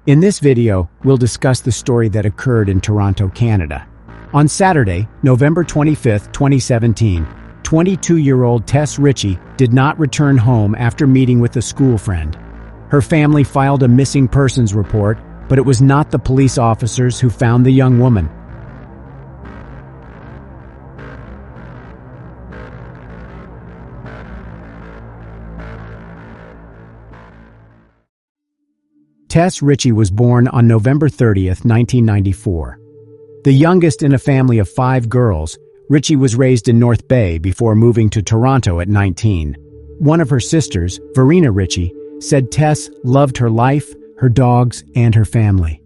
In this video, we'll discuss the story that occurred in Toronto, Canada. On Saturday, November 25, 2017, 22-year-old Tess Richey did not return home after meeting with a school friend. Her family filed a missing persons report, but it was not the police officers who found the young woman. Tess Richey was born on November 30, 1994. The youngest in a family of 5 girls, Richey was raised in North Bay before moving to Toronto at 19. One of her sisters, Verena Richey, said Tess loved her life, her dogs, and her family.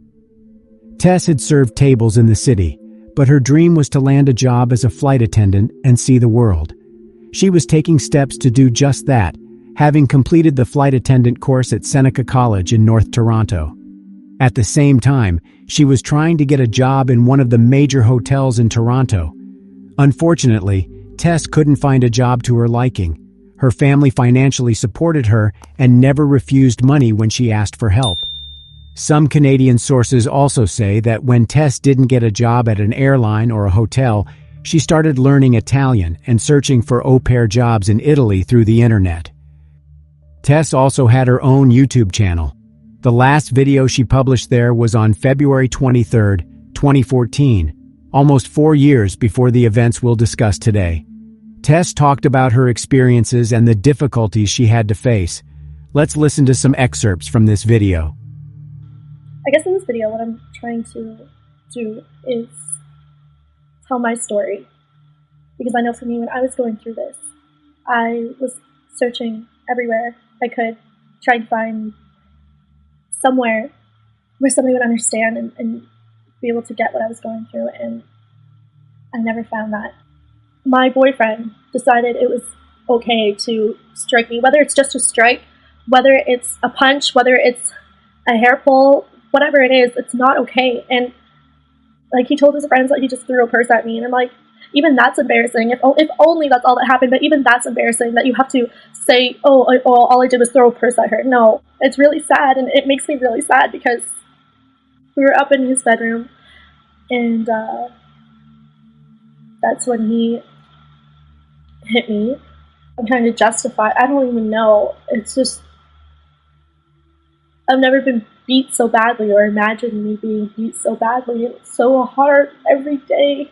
Tess had served tables in the city, but her dream was to land a job as a flight attendant and see the world. She was taking steps to do just that, having completed the flight attendant course at Seneca College in North Toronto. At the same time, she was trying to get a job in one of the major hotels in Toronto. Unfortunately, Tess couldn't find a job to her liking. Her family financially supported her and never refused money when she asked for help. Some Canadian sources also say that when Tess didn't get a job at an airline or a hotel, she started learning Italian and searching for au pair jobs in Italy through the internet. Tess also had her own YouTube channel. The last video she published there was on February 23, 2014, almost 4 years before the events we'll discuss today. Tess talked about her experiences and the difficulties she had to face. Let's listen to some excerpts from this video. I guess in this video what I'm trying to do is tell my story. Because I know for me, when I was going through this, I was searching everywhere I could, trying to find somewhere where somebody would understand and be able to get what I was going through, and I never found that. My boyfriend decided it was okay to strike me, whether it's just a strike, whether it's a punch, whether it's a hair pull, whatever it is, it's not okay. And like, he told his friends that he just threw a purse at me, and I'm like, even that's embarrassing. If only that's all that happened, but even that's embarrassing that you have to say, oh, all I did was throw a purse at her. No, it's really sad, and it makes me really sad because we were up in his bedroom, and that's when he hit me. I'm trying to justify. I don't even know. It's just, I've never been beat so badly or imagined me being beat so badly. It's so hard every day.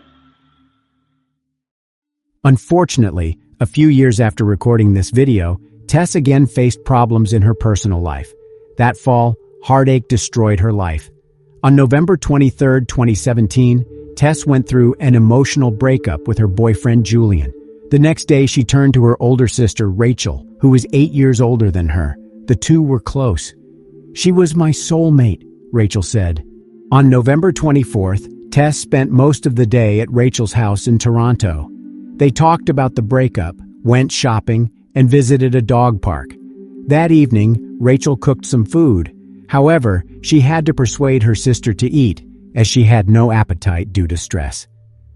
Unfortunately, a few years after recording this video, Tess again faced problems in her personal life. That fall, heartache destroyed her life. On November 23, 2017, Tess went through an emotional breakup with her boyfriend Julian. The next day, she turned to her older sister Rachel, who was 8 years older than her. The two were close. "She was my soulmate," Rachel said. On November 24th, Tess spent most of the day at Rachel's house in Toronto. They talked about the breakup, went shopping, and visited a dog park. That evening, Rachel cooked some food. However, she had to persuade her sister to eat, as she had no appetite due to stress.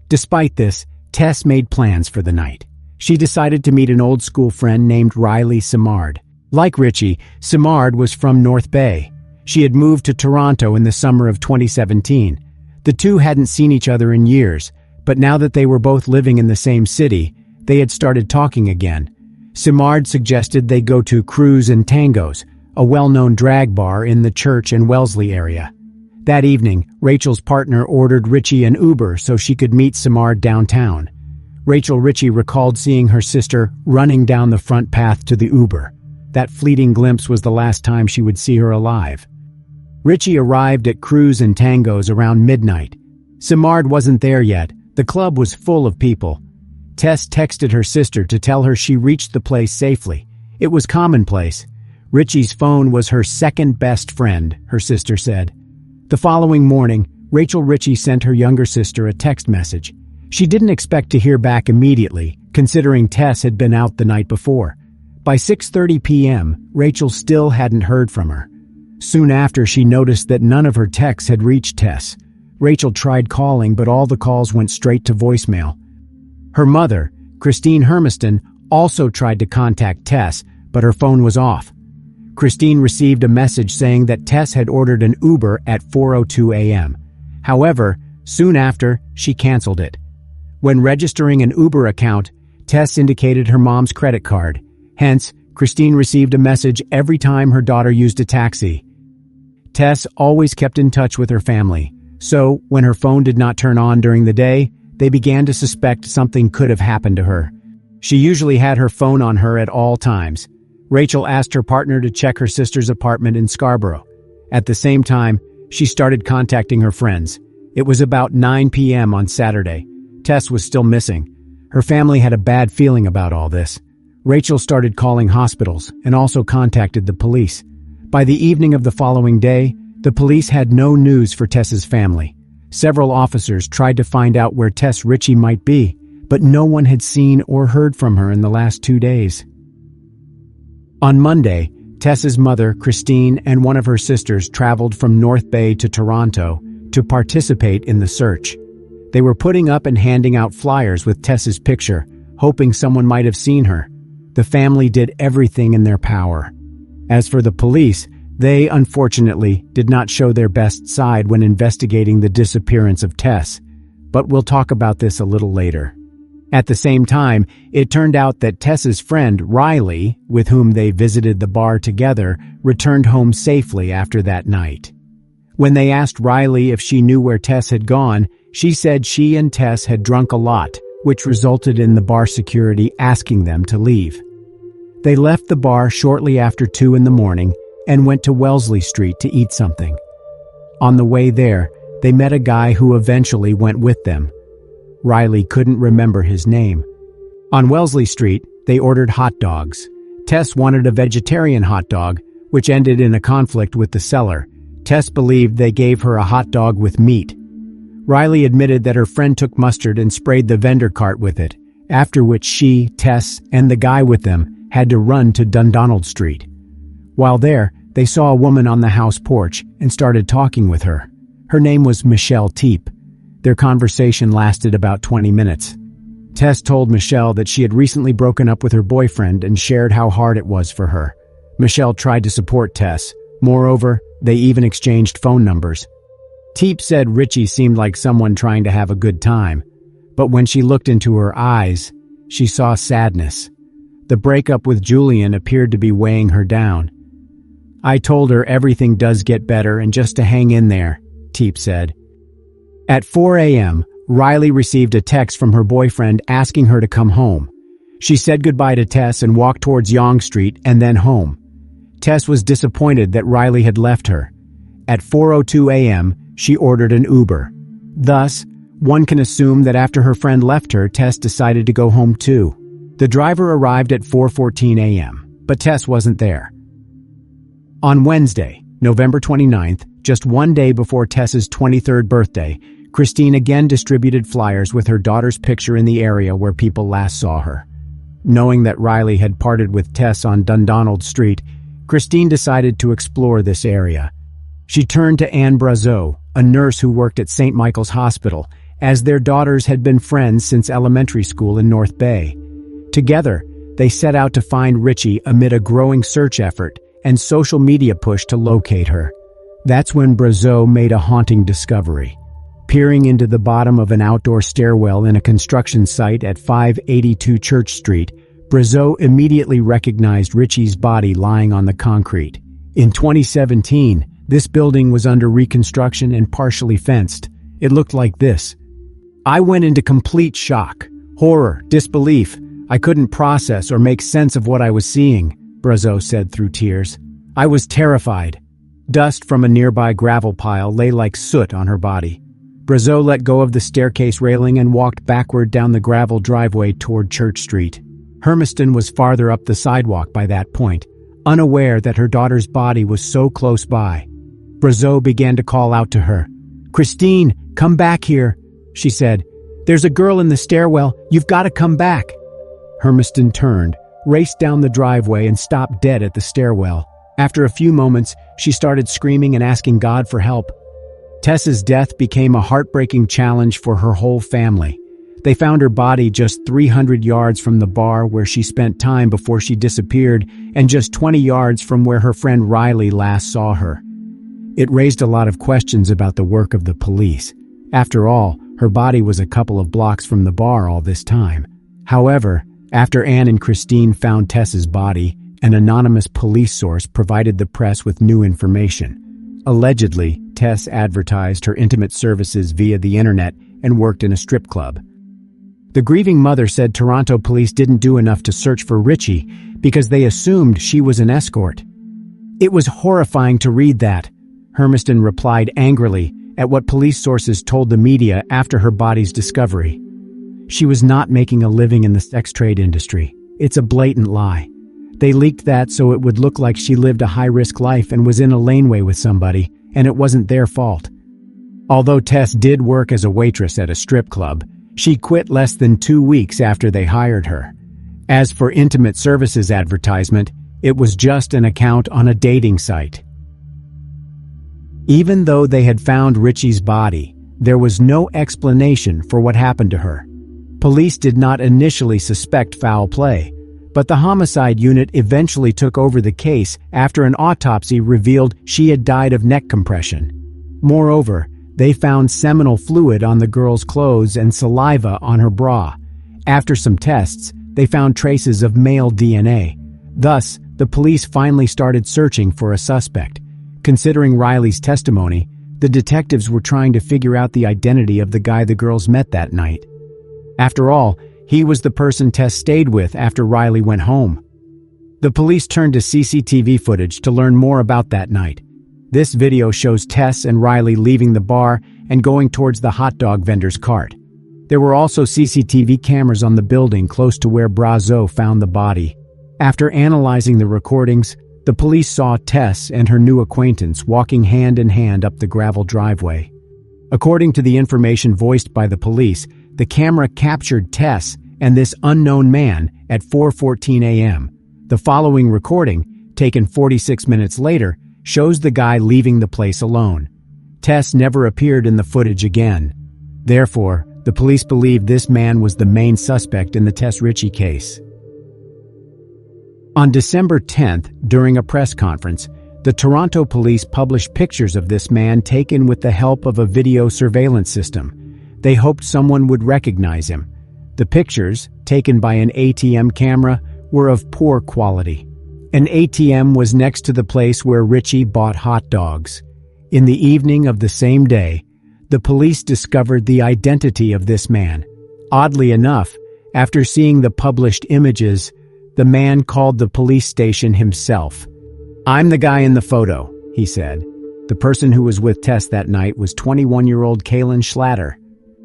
Despite this, Tess made plans for the night. She decided to meet an old school friend named Riley Simard. Like Richey, Simard was from North Bay. She had moved to Toronto in the summer of 2017. The two hadn't seen each other in years, but now that they were both living in the same city, they had started talking again. Simard suggested they go to Cruise and Tangos, a well-known drag bar in the Church and Wellesley area. That evening, Rachel's partner ordered Richey an Uber so she could meet Simard downtown. Rachel Richey recalled seeing her sister running down the front path to the Uber. That fleeting glimpse was the last time she would see her alive. Richey arrived at Cruise and Tangos around midnight. Simard wasn't there yet. The club was full of people. Tess texted her sister to tell her she reached the place safely. It was commonplace. Richey's phone was her second best friend, her sister said. The following morning, Rachel Richey sent her younger sister a text message. She didn't expect to hear back immediately, considering Tess had been out the night before. By 6:30 p.m., Rachel still hadn't heard from her. Soon after, she noticed that none of her texts had reached Tess. Rachel tried calling, but all the calls went straight to voicemail. Her mother, Christine Hermiston, also tried to contact Tess, but her phone was off. Christine received a message saying that Tess had ordered an Uber at 4:02 a.m. However, soon after, she canceled it. When registering an Uber account, Tess indicated her mom's credit card. Hence, Christine received a message every time her daughter used a taxi. Tess always kept in touch with her family, so when her phone did not turn on during the day, they began to suspect something could have happened to her. She usually had her phone on her at all times. Rachel asked her partner to check her sister's apartment in Scarborough. At the same time, she started contacting her friends. It was about 9 p.m. on Saturday. Tess was still missing. Her family had a bad feeling about all this. Rachel started calling hospitals and also contacted the police. By the evening of the following day, the police had no news for Tess's family. Several officers tried to find out where Tess Richey might be, but no one had seen or heard from her in the last 2 days. On Monday, Tess's mother, Christine, and one of her sisters traveled from North Bay to Toronto to participate in the search. They were putting up and handing out flyers with Tess's picture, hoping someone might have seen her. The family did everything in their power. As for the police, they, unfortunately, did not show their best side when investigating the disappearance of Tess, but we'll talk about this a little later. At the same time, it turned out that Tess's friend, Riley, with whom they visited the bar together, returned home safely after that night. When they asked Riley if she knew where Tess had gone, she said she and Tess had drunk a lot, which resulted in the bar security asking them to leave. They left the bar shortly after 2 in the morning and went to Wellesley Street to eat something. On the way there, they met a guy who eventually went with them. Riley couldn't remember his name. On Wellesley Street, they ordered hot dogs. Tess wanted a vegetarian hot dog, which ended in a conflict with the seller. Tess believed they gave her a hot dog with meat. Riley admitted that her friend took mustard and sprayed the vendor cart with it, after which she, Tess, and the guy with them had to run to Dundonald Street. While there, they saw a woman on the house porch and started talking with her. Her name was Michelle Teep. Their conversation lasted about 20 minutes. Tess told Michelle that she had recently broken up with her boyfriend and shared how hard it was for her. Michelle tried to support Tess. Moreover, they even exchanged phone numbers. Teep said Richey seemed like someone trying to have a good time, but when she looked into her eyes, she saw sadness. The breakup with Julian appeared to be weighing her down. "I told her everything does get better and just to hang in there," Teep said. At 4 a.m., Riley received a text from her boyfriend asking her to come home. She said goodbye to Tess and walked towards Yonge Street and then home. Tess was disappointed that Riley had left her. At 4:02 a.m., she ordered an Uber. Thus, one can assume that after her friend left her, Tess decided to go home too. The driver arrived at 4:14 a.m., but Tess wasn't there. On Wednesday, November 29th, just one day before Tess's 23rd birthday, Christine again distributed flyers with her daughter's picture in the area where people last saw her. Knowing that Riley had parted with Tess on Dundonald Street, Christine decided to explore this area. She turned to Anne Brazeau, a nurse who worked at St. Michael's Hospital, as their daughters had been friends since elementary school in North Bay. Together, they set out to find Richey amid a growing search effort and social media push to locate her. That's when Brazeau made a haunting discovery. Peering into the bottom of an outdoor stairwell in a construction site at 582 Church Street, Brazeau immediately recognized Richey's body lying on the concrete. In 2017, this building was under reconstruction and partially fenced. It looked like this. "I went into complete shock, horror, disbelief. I couldn't process or make sense of what I was seeing," Brazeau said through tears. "I was terrified." Dust from a nearby gravel pile lay like soot on her body. Brazeau let go of the staircase railing and walked backward down the gravel driveway toward Church Street. Hermiston was farther up the sidewalk by that point, unaware that her daughter's body was so close by. Brazeau began to call out to her. "Christine, come back here," she said. "There's a girl in the stairwell. You've got to come back." Hermiston turned, raced down the driveway, and stopped dead at the stairwell. After a few moments, she started screaming and asking God for help. Tess's death became a heartbreaking challenge for her whole family. They found her body just 300 yards from the bar where she spent time before she disappeared and just 20 yards from where her friend Riley last saw her. It raised a lot of questions about the work of the police. After all, her body was a couple of blocks from the bar all this time. However, after Anne and Christine found Tess's body, an anonymous police source provided the press with new information. Allegedly, Tess advertised her intimate services via the internet and worked in a strip club. The grieving mother said Toronto police didn't do enough to search for Richey because they assumed she was an escort. "It was horrifying to read that," Hermiston replied angrily at what police sources told the media after her body's discovery. "She was not making a living in the sex trade industry. It's a blatant lie. They leaked that so it would look like she lived a high-risk life and was in a laneway with somebody, and it wasn't their fault." Although Tess did work as a waitress at a strip club, she quit less than 2 weeks after they hired her. As for intimate services advertisement, it was just an account on a dating site. Even though they had found Richey's body, there was no explanation for what happened to her. Police did not initially suspect foul play, but the homicide unit eventually took over the case after an autopsy revealed she had died of neck compression. Moreover, they found seminal fluid on the girl's clothes and saliva on her bra. After some tests, they found traces of male DNA. Thus, the police finally started searching for a suspect. Considering Riley's testimony, the detectives were trying to figure out the identity of the guy the girls met that night. After all, he was the person Tess stayed with after Riley went home. The police turned to CCTV footage to learn more about that night. This video shows Tess and Riley leaving the bar and going towards the hot dog vendor's cart. There were also CCTV cameras on the building close to where Brazeau found the body. After analyzing the recordings, the police saw Tess and her new acquaintance walking hand in hand up the gravel driveway. According to the information voiced by the police, the camera captured Tess and this unknown man at 4:14 a.m. The following recording, taken 46 minutes later, shows the guy leaving the place alone. Tess never appeared in the footage again. Therefore, the police believe this man was the main suspect in the Tess Richey case. On December 10th, during a press conference, the Toronto police published pictures of this man taken with the help of a video surveillance system. They hoped someone would recognize him. The pictures, taken by an ATM camera, were of poor quality. An ATM was next to the place where Richey bought hot dogs. In the evening of the same day, the police discovered the identity of this man. Oddly enough, after seeing the published images, the man called the police station himself. "I'm the guy in the photo," he said. The person who was with Tess that night was 21-year-old Kaylin Schlatter.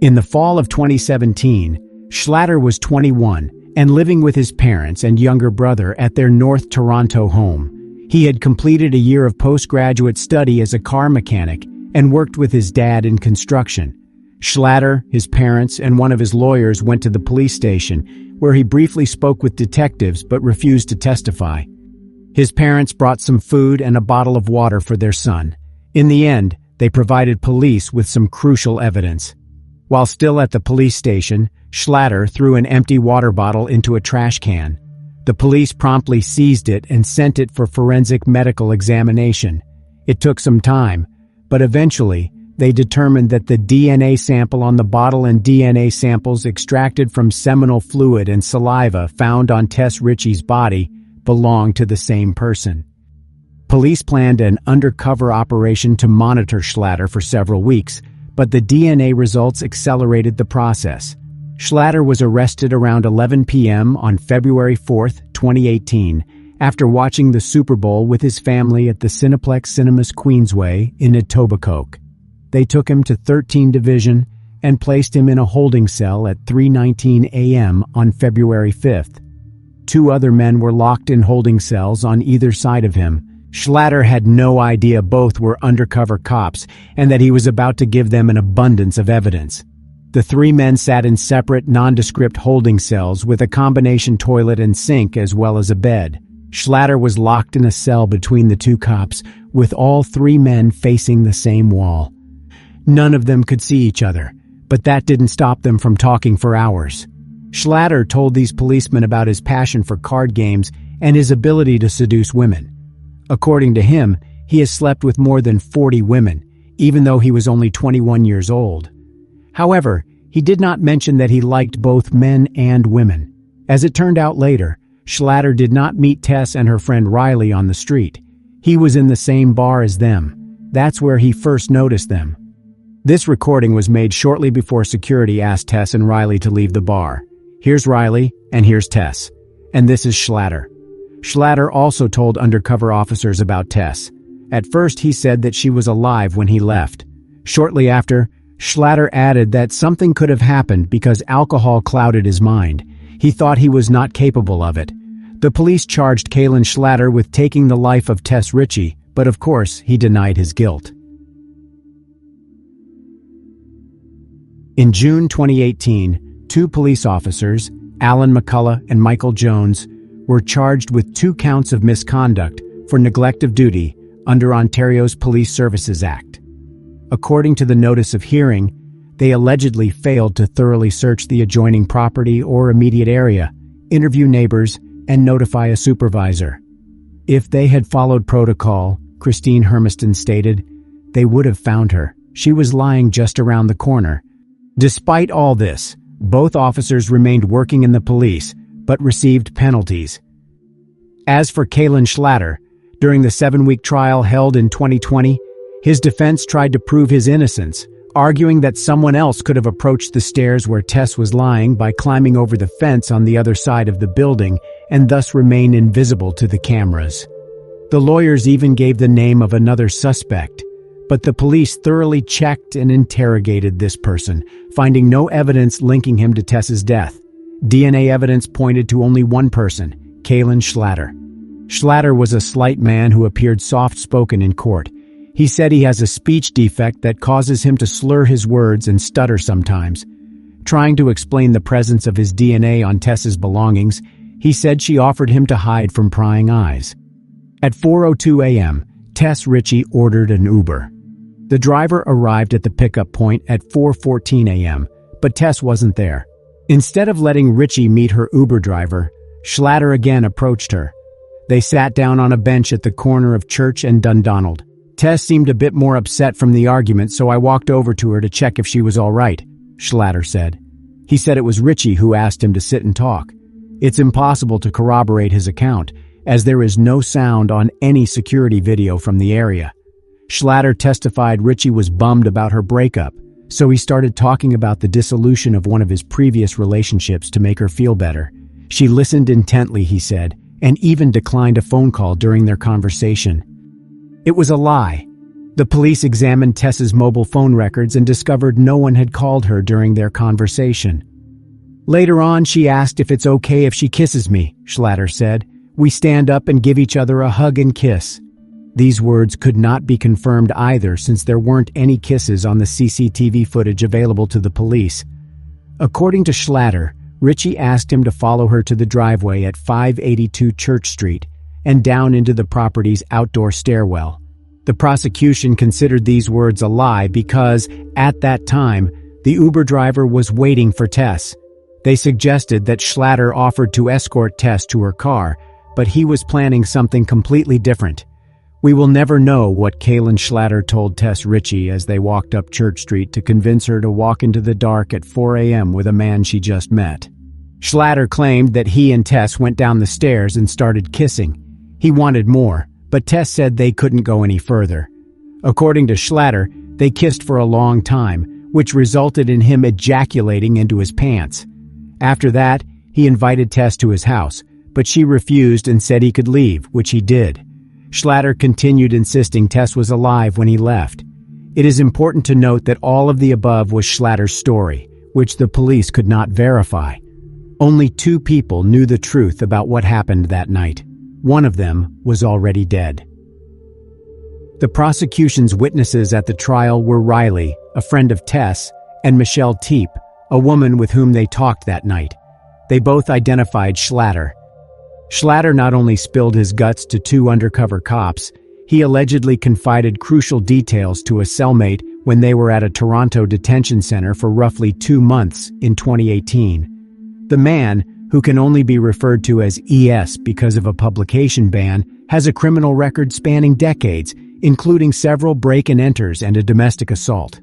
In the fall of 2017, Schlatter was 21 and living with his parents and younger brother at their North Toronto home. He had completed a year of postgraduate study as a car mechanic and worked with his dad in construction. Schlatter, his parents, and one of his lawyers went to the police station, where he briefly spoke with detectives but refused to testify. His parents brought some food and a bottle of water for their son. In the end, they provided police with some crucial evidence. While still at the police station, Schlatter threw an empty water bottle into a trash can. The police promptly seized it and sent it for forensic medical examination. It took some time, but eventually, they determined that the DNA sample on the bottle and DNA samples extracted from seminal fluid and saliva found on Tess Richey's body belonged to the same person. Police planned an undercover operation to monitor Schlatter for several weeks, but the DNA results accelerated the process. Schlatter was arrested around 11 p.m. on February 4, 2018, after watching the Super Bowl with his family at the Cineplex Cinemas Queensway in Etobicoke. They took him to 13 Division and placed him in a holding cell at 3:19 a.m. on February 5th. 2 other men were locked in holding cells on either side of him. Schlatter had no idea both were undercover cops and that he was about to give them an abundance of evidence. The 3 men sat in separate, nondescript holding cells with a combination toilet and sink as well as a bed. Schlatter was locked in a cell between the 2 cops, with all 3 men facing the same wall. None of them could see each other, But that didn't stop them from talking for hours. Schlatter told these policemen about his passion for card games and his ability to seduce women. According to him, he has slept with more than 40 women, even though he was only 21 years old. However, he did not mention that he liked both men and women. As it turned out later, Schlatter did not meet Tess and her friend Riley on the street. He was in the same bar as them. That's where he first noticed them. This recording was made shortly before security asked Tess and Riley to leave the bar. Here's Riley, and here's Tess. And this is Schlatter. Schlatter also told undercover officers about Tess. At first, he said that she was alive when he left. Shortly after, Schlatter added that something could have happened because alcohol clouded his mind. He thought he was not capable of it. The police charged Kalen Schlatter with taking the life of Tess Richey, but of course, he denied his guilt. In June 2018, 2 police officers, Alan McCullough and Michael Jones, were charged with 2 counts of misconduct for neglect of duty under Ontario's Police Services Act. According to the notice of hearing, they allegedly failed to thoroughly search the adjoining property or immediate area, interview neighbors, and notify a supervisor. If they had followed protocol, Christine Hermiston stated, they would have found her. She was lying just around the corner. Despite all this, both officers remained working in the police, but received penalties. As for Kalen Schlatter, during the 7-week trial held in 2020, his defense tried to prove his innocence, arguing that someone else could have approached the stairs where Tess was lying by climbing over the fence on the other side of the building and thus remain invisible to the cameras. The lawyers even gave the name of another suspect, but the police thoroughly checked and interrogated this person, finding no evidence linking him to Tess's death. DNA evidence pointed to only one person, Kalen Schlatter. Schlatter was a slight man who appeared soft-spoken in court. He said he has a speech defect that causes him to slur his words and stutter sometimes. Trying to explain the presence of his DNA on Tess's belongings, he said she offered him to hide from prying eyes. At 4:02 a.m., Tess Richey ordered an Uber. The driver arrived at the pickup point at 4:14 a.m., but Tess wasn't there. Instead of letting Richey meet her Uber driver, Schlatter again approached her. They sat down on a bench at the corner of Church and Dundonald. Tess seemed a bit more upset from the argument, so I walked over to her to check if she was all right, Schlatter said. He said it was Richey who asked him to sit and talk. It's impossible to corroborate his account, as there is no sound on any security video from the area. Schlatter testified Richey was bummed about her breakup, so he started talking about the dissolution of one of his previous relationships to make her feel better. She listened intently, he said, and even declined a phone call during their conversation. It was a lie. The police examined Tess's mobile phone records and discovered no one had called her during their conversation. Later on, she asked if it's okay if she kisses me, Schlatter said. We stand up and give each other a hug and kiss. These words could not be confirmed either, since there weren't any kisses on the CCTV footage available to the police. According to Schlatter, Richey asked him to follow her to the driveway at 582 Church Street and down into the property's outdoor stairwell. The prosecution considered these words a lie because, at that time, the Uber driver was waiting for Tess. They suggested that Schlatter offered to escort Tess to her car, but he was planning something completely different. We will never know what Kalen Schlatter told Tess Richey as they walked up Church Street to convince her to walk into the dark at 4 a.m. with a man she just met. Schlatter claimed that he and Tess went down the stairs and started kissing. He wanted more, but Tess said they couldn't go any further. According to Schlatter, they kissed for a long time, which resulted in him ejaculating into his pants. After that, he invited Tess to his house, but she refused and said he could leave, which he did. Schlatter continued insisting Tess was alive when he left. It is important to note that all of the above was Schlatter's story, which the police could not verify. Only 2 people knew the truth about what happened that night. One of them was already dead. The prosecution's witnesses at the trial were Riley, a friend of Tess, and Michelle Teep, a woman with whom they talked that night. They both identified Schlatter. Schlatter not only spilled his guts to 2 undercover cops, he allegedly confided crucial details to a cellmate when they were at a Toronto detention center for roughly 2 months in 2018. The man, who can only be referred to as ES because of a publication ban, has a criminal record spanning decades, including several break-and-enters and a domestic assault.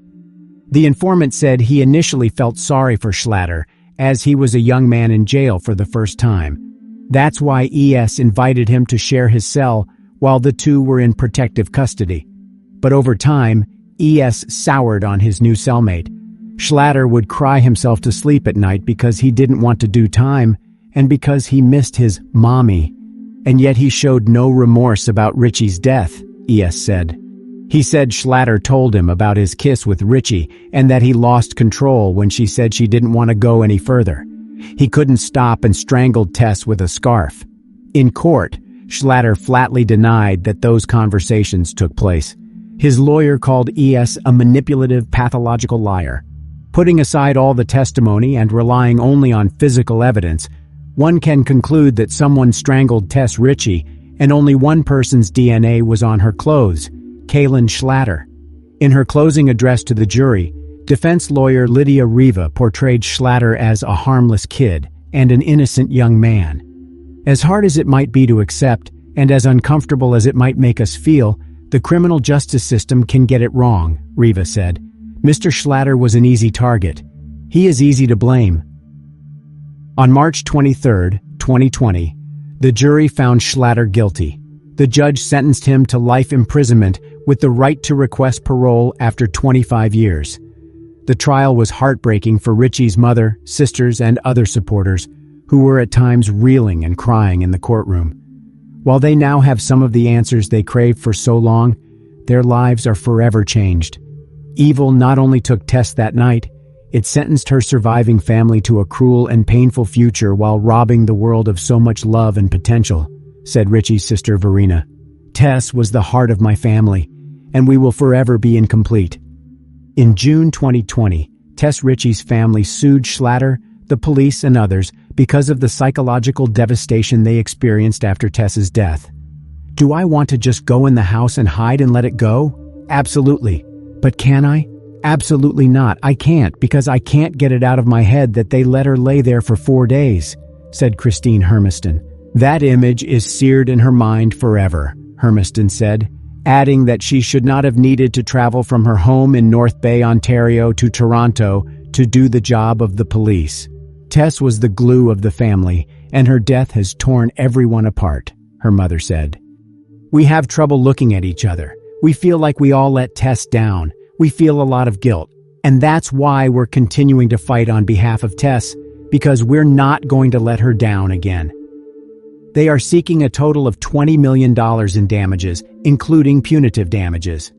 The informant said he initially felt sorry for Schlatter, as he was a young man in jail for the first time. That's why ES invited him to share his cell while the two were in protective custody. But over time, ES soured on his new cellmate. Schlatter would cry himself to sleep at night because he didn't want to do time and because he missed his mommy. And yet he showed no remorse about Richey's death, ES said. He said Schlatter told him about his kiss with Richey and that he lost control when she said she didn't want to go any further. He couldn't stop and strangled Tess with a scarf. In court, Schlatter flatly denied that those conversations took place. His lawyer called ES a manipulative, pathological liar. Putting aside all the testimony and relying only on physical evidence, one can conclude that someone strangled Tess Richey and only one person's DNA was on her clothes, Kaylin Schlatter. In her closing address to the jury, defense lawyer Lydia Riva portrayed Schlatter as a harmless kid and an innocent young man. As hard as it might be to accept, and as uncomfortable as it might make us feel, the criminal justice system can get it wrong, Riva said. Mr. Schlatter was an easy target. He is easy to blame. On March 23, 2020, the jury found Schlatter guilty. The judge sentenced him to life imprisonment with the right to request parole after 25 years. The trial was heartbreaking for Richey's mother, sisters, and other supporters, who were at times reeling and crying in the courtroom. While they now have some of the answers they craved for so long, their lives are forever changed. Evil not only took Tess that night, it sentenced her surviving family to a cruel and painful future while robbing the world of so much love and potential, said Richey's sister Verena. Tess was the heart of my family, and we will forever be incomplete. In June 2020, Tess Richey's family sued Schlatter, the police, and others because of the psychological devastation they experienced after Tess's death. Do I want to just go in the house and hide and let it go? Absolutely. But can I? Absolutely not. I can't, because I can't get it out of my head that they let her lay there for 4 days, said Christine Hermiston. That image is seared in her mind forever, Hermiston said, adding that she should not have needed to travel from her home in North Bay, Ontario to Toronto to do the job of the police. Tess was the glue of the family, and her death has torn everyone apart, her mother said. We have trouble looking at each other. We feel like we all let Tess down. We feel a lot of guilt. And that's why we're continuing to fight on behalf of Tess, because we're not going to let her down again. They are seeking a total of $20 million in damages, including punitive damages.